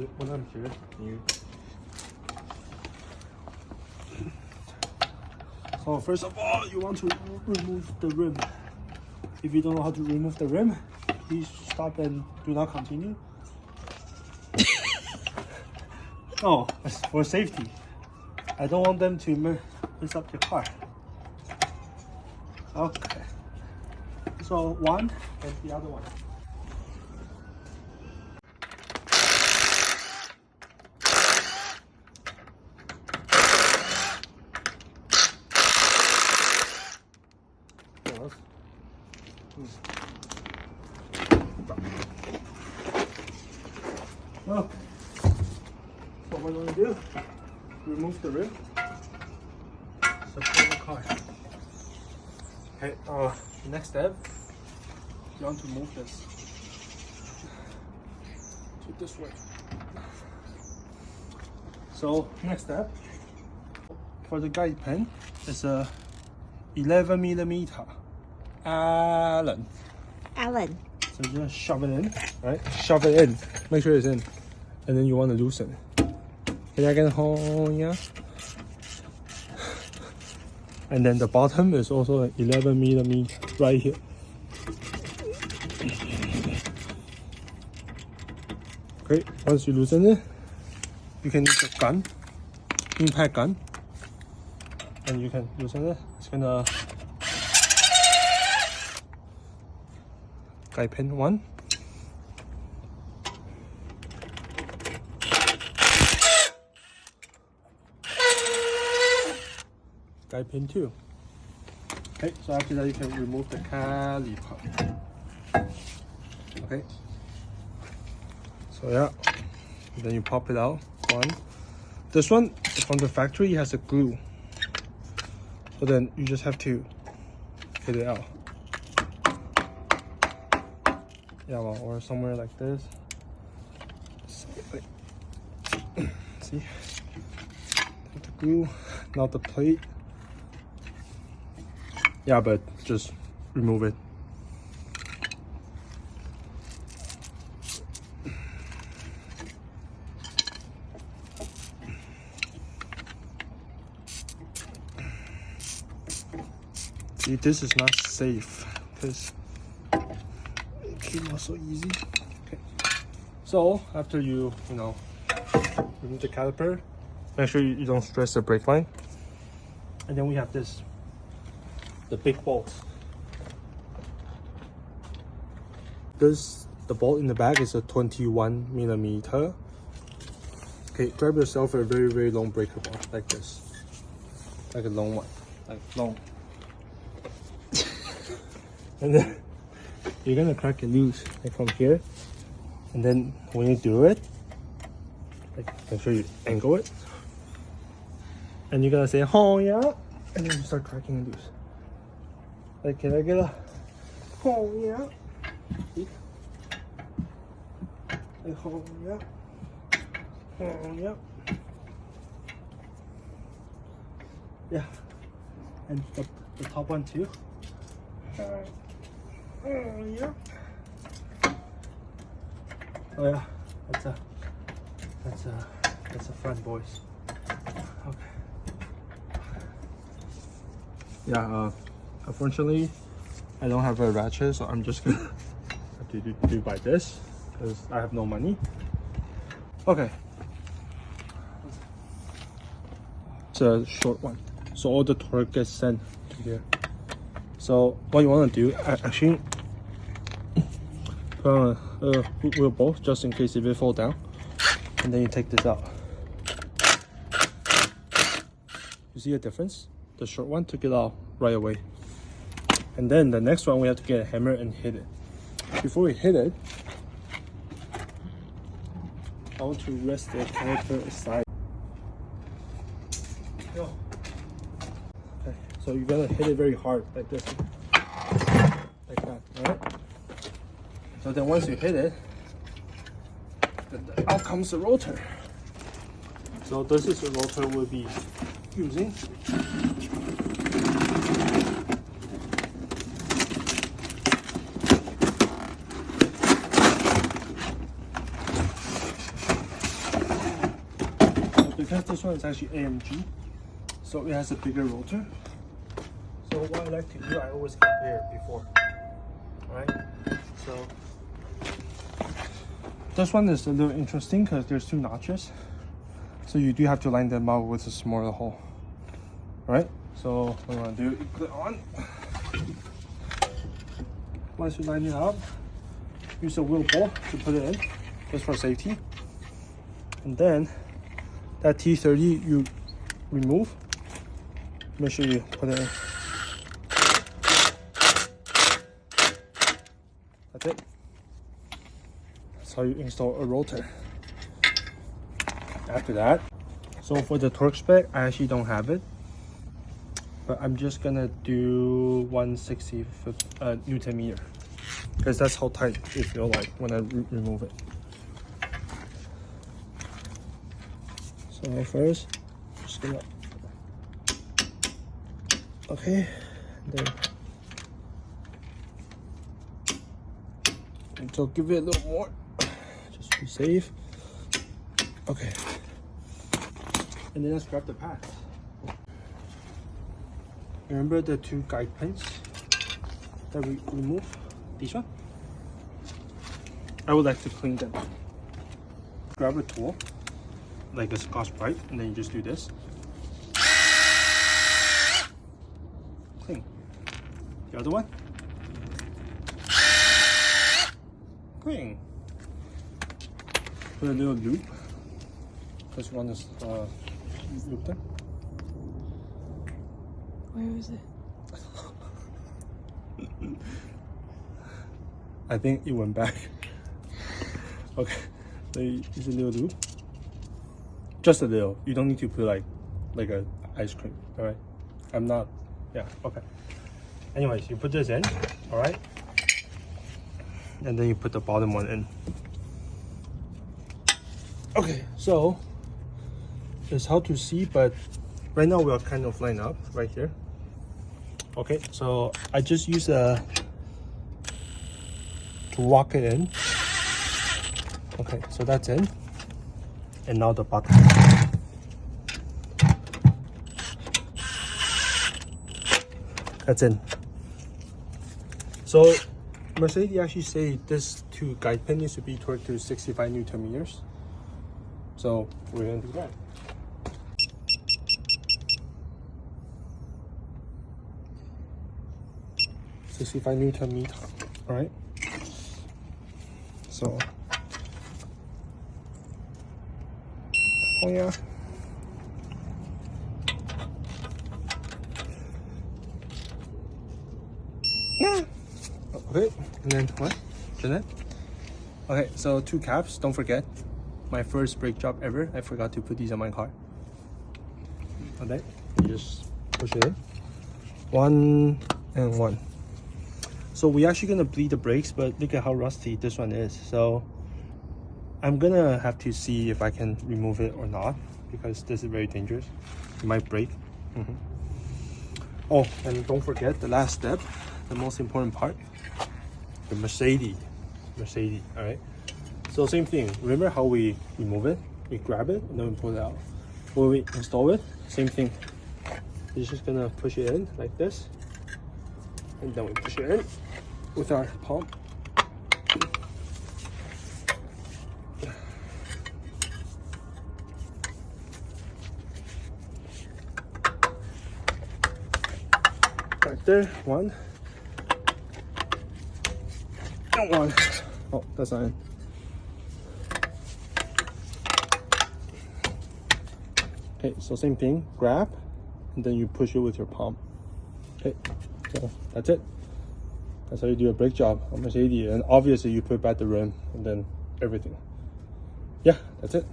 When I'm here, so first of all, you want to remove the rim. If you don't know how to remove the rim, please stop and do not continue. No, it's for safety. I don't want them to mess up the car. Okay. So one and the other one. Okay. So what we're going to do, remove the rim, support the car. Okay, next step, you want to move this to this way. So next step, for the guide pen, it's a 11mm Allen. So you just shove it in, right? Shove it in. Make sure it's in. And then you want to loosen it. Can I get home? Yeah. And then the bottom is also an 11mm right here. Okay, once you loosen it, you can use a gun, impact gun, and you can loosen it. It's gonna guide pin 1. Guide pin 2. Okay, so after that you can remove the caliper. Okay. So yeah, and then you pop it out. One. This one from the factory has a glue. So then you just have to get it out. Yeah, well, or somewhere like this. So, see, take the glue, not the plate. Yeah, but just remove it. See, this is not safe because it came out so easy. Okay. So after you remove the caliper, make sure you don't stress the brake line. And then we have this. The big bolt. The bolt in the back is a 21mm. Okay, grab yourself a very, very long breaker bar like this. Like a long one. Like long. And then you're gonna crack it loose like from here. And then when you do it, like make sure you angle it. And you're gonna say, oh yeah, and then you start cracking it loose. Like, can I get a, oh yeah, see? Like, oh yeah, yeah, and the top one too. Oh yeah, oh yeah, that's a front, boys. Okay. Yeah. Unfortunately, I don't have a ratchet, so I'm just gonna have to do by this because I have no money. Okay, it's a short one, so all the torque gets sent to here. So what you want to do, actually, put on a wheel bolt just in case if it falls down, and then you take this out. You see the difference? The short one took it out right away. And then the next one, we have to get a hammer and hit it. Before we hit it, I want to rest the caliper aside. Okay, so you gotta hit it very hard, like this. Like that, alright? So then once you hit it, then out comes the rotor. So this is the rotor we'll be using. because this one is actually AMG, so it has a bigger rotor. So what I like to do, I always compare before. Alright, so this one is a little interesting because there's 2 notches, so you do have to line them out with a smaller hole. Alright, so what I'm gonna do is put it on. Once you line it up, use a wheel ball to put it in, just for safety. And then that T30 you remove. Make sure you put it in. That's it. That's how you install a rotor. After that, so for the torque spec, I actually don't have it, but I'm just gonna do 160 Newton meter, because that's how tight it feels like when I remove it. So first, just gonna, okay, then so give it a little more, just to be safe. Okay, and then let's grab the pads. Remember the 2 guide pins that we removed? These one? I would like to clean them. Grab a tool, like a Scotch-Brite, and then you just do this. Clean. The other one? Clean. Put a little loop, because you want this loop them. Where is it? I think it went back. Okay, so you use a little loop. Just a little. You don't need to put like a ice cream. All right. I'm not. Yeah. Okay. Anyways, you put this in. All right. And then you put the bottom one in. Okay. So it's hard to see, but right now we are kind of lined up right here. Okay. So I just use to lock it in. Okay. So that's in. And now the bottom. That's in. So Mercedes actually say this 2 guide pin needs to be torqued to 65 Newton meters. So we're gonna do that. $65 Newton meter. All right. So. Oh yeah. Yeah. Okay, and then what? Then okay, so 2 caps. Don't forget, my first brake job ever. I forgot to put these on my car. Okay, you just push it in. 1 and 1. So we're actually gonna bleed the brakes, but look at how rusty this one is. So I'm gonna have to see if I can remove it or not, because this is very dangerous. It might break. Oh, and don't forget the last step, the most important part, the Mercedes. All right. So same thing. Remember how we remove it? We grab it and then we pull it out. When we install it, same thing. We're just gonna push it in like this, and then we push it in with our palm. Right there, 1 and 1. Oh, that's not in. Okay, so same thing, grab, and then you push it with your palm. Okay, so that's it. That's how you do a brake job on Mercedes. And obviously you put back the rim and then everything. Yeah, that's it.